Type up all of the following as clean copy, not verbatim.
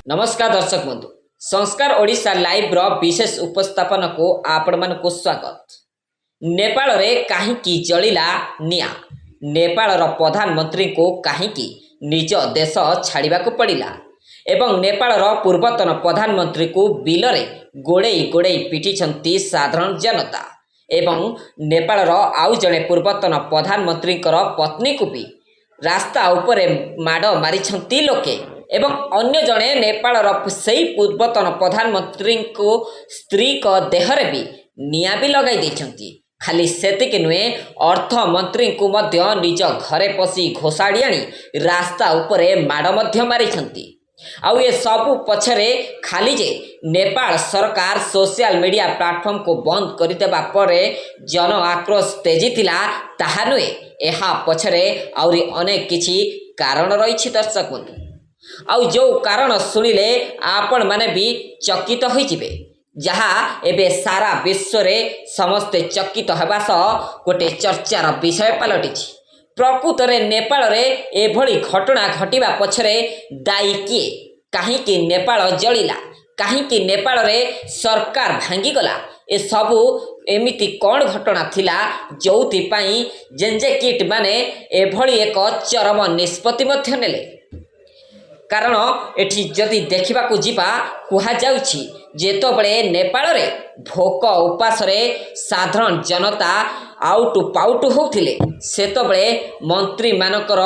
नमस्कार दर्शक बंधु संस्कार ओडिशा लाइव रो विशेष उपस्थापन को आपण मन को स्वागत। नेपाल रे काहींकी जलिला निया नेपाल रो प्रधानमंत्री को काहींकी निज देश छाड़िबा को पड़िला एवं नेपाल रो पूर्वतन प्रधानमंत्री को बिल रे गोड़ेई गोड़ेई पिटिछंती साधारण जनता एवं नेपाल रो आउ जणे पूर्वतन प्रधानमंत्री पत्नी को भी रास्ता उपरे माड़ मारिछंती लोके एवं अन्य जड़े नेपाल से पूर्वतन प्रधानमंत्री को स्त्री को देहरे भी निया भी लगाई देछंती। खाली सेतिक नुहे अर्थमंत्री को मध्य निज घरे पशि घोषाड़ी आनी रास्ता उपरे माड़ मध्य मारिछंती। आउ ये सबु पछरे खाली जे नेपाल सरकार सोशल मीडिया प्लेटफॉर्म को बंद करदेवा परे जन आक्रोश तेजी थिला ताहा नुहे एहा पछरे आउरी अनेक किछि कारण रही। दर्शक बंधु आउ जो कारण शुणिले आपण माने भी चकित हो जिवे जहाँ एबे सारा विश्व रे समस्ते चकित होगा सह गोटे चर्चार विषय पलटि। प्रकृत रे नेपाल रे एभली घटना घटिबा पछरे दायी किए काहींकी नेपाल जलिला काहींकी नेपाल रे सरकार भांगी गला ए सबु एमिति कौन घटना थिला जोथि पई जेनजेकिट माने एभली एक चरम निष्पत्ति मध्य नेले। कारण एठी जदि देखा जीवा कहुच्छी जेतबले नेपाल रे भोक उपास रे साधारण जनता आउटु पाउटु होउथिले सेतबले मंत्री मानकर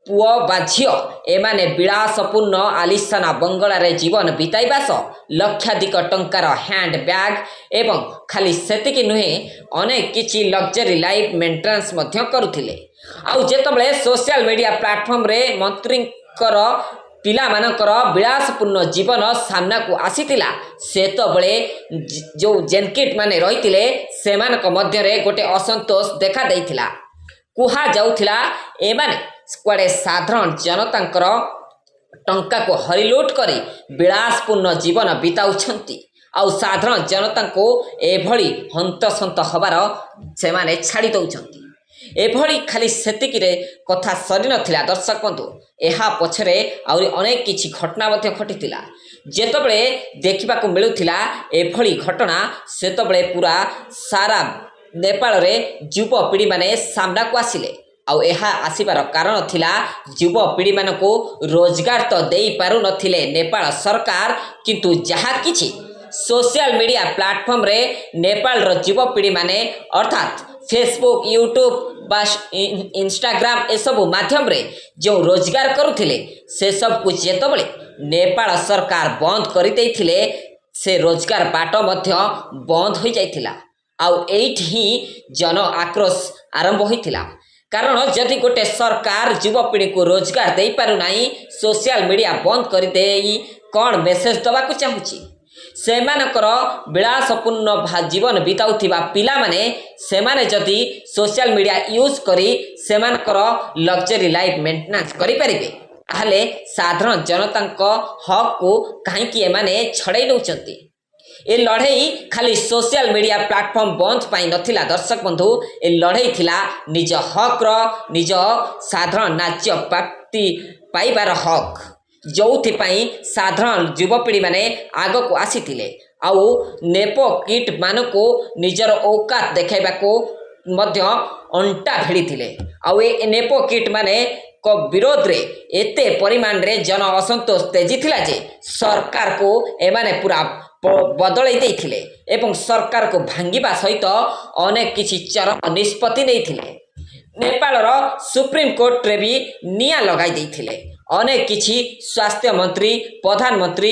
पुओ बा झियो एमाने विलासपूर्ण आलिशाना बंगला रे जीवन बिताइबा सह लक्षाधिक टंकार हैंड बैग एवं खाली सेतिकी नुहे अनेक किछि लग्जरी लाइफ मेंटेनेंस मध्य करुथिले। आउ जेतबले सोशल मीडिया प्लेटफॉर्म रे मंत्रीकर पिला मानकर विलासपूर्ण जीवन सामना को आसीतिला सेतबले जो जेनकिट माने रहितिले सेमानक मध्य रे गोटे असंतोष देखा देइथिला। कुहा जाउथिला एमाने कुआडे साधारण जनतांकर टंका को हरिलुट करी विलासपूर्ण जीवन बिताउछंती आउ साधारण जनता को एभली हंतसंत हबार सेमाने छाड़ी दउछंती। एभली खाली सेतिकी रे कथा सरी नथिला। दर्शक बंधु एहा पछरे आउरी अनेक किछि घटना मध्य घटितिला जेतबले देखिबा को मिलुथिला एभली घटना सेतबले पूरा सारा नेपाल रे युवपीढ़ी माने सामना को आसिले। आउ एहा आसिबार कारण थिला युवपीढ़ी मानको रोजगार तो देई पारु नथिले नेपाल सरकार किंतु जहा किछि सोशल मीडिया प्लेटफॉर्म रे नेपाल रो युवपीढ़ी माने अर्थात फेसबुक यूट्यूब बास इंस्टाग्राम ए सब माध्यम रे जो रोजगार करुथिले से सब कुछ जेतबले नेपाल सरकार बंद करि देइथिले से रोजगार बाट मध्य बंद हो जाइथिला। आउ एठी ही जन आक्रोश आरंभ होइथिला। कारण जदि गोटे सरकार युवपीढ़ी को रोजगार दे पारु नाही सोशल मीडिया बंद कर देई कौन मेसेज दबा को चाहूची सेमानकर विलासपूर्ण जीवन बिताउथिबा पिला माने सेमाने जदि सोशल मीडिया यूज करी सेमानकर लग्जरी लाइफ मेंटेनेंस करि परिबे ताहले साधारण जनतांक हक को काहींकी एमाने छड़ाई नउचंती। ए लड़ाई खाली सोशल मीडिया प्लेटफॉर्म बंद पाई नथिला। दर्शक बंधु ए लड़ाई थिला निज हक रो निज साधारण नाच्य प्राप्ति पाइबार हक जोथिपाई साधारण युवपीढ़ी माने आग को आसीथिले आउ नेपो किट मानको निजर औकात देखाइबा को मध्य अंटा भिड़िथिले। आउ ए नेपो किट माने को विरोध रे एते परिमाण रे जन असंतोष तेजी थिला जे सरकार को एमाने पूरा बदलाई देइथिले एवं सरकार को भांगिबा सहित अनेक किछि चरम निष्पत्ति नेइथिले। नेपाल रो सुप्रीम कोर्ट रे भी निया लगाई देइथिले। अनेक किछि स्वास्थ्य मंत्री प्रधानमंत्री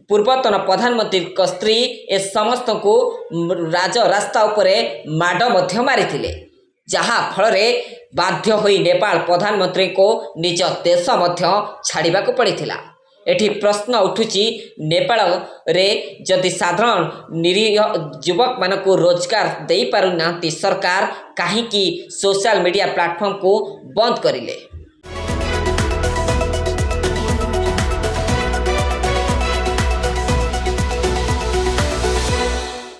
पूर्वतन प्रधानमंत्री को स्त्री ए समस्त को रास्ता उपरे माड मध्य मारिथिले जहाँ फल रे बाध्य होई नेपाल प्रधानमंत्री को निज देश मध्य छाड़िबा को पड़िथिला। एठी प्रश्न उठुची नेपाल रे जदि साधारण निरीह युवक मानको रोजगार दे पारु नांती सरकार काहींकी सोशल मीडिया प्लेटफॉर्म को बंद करिले।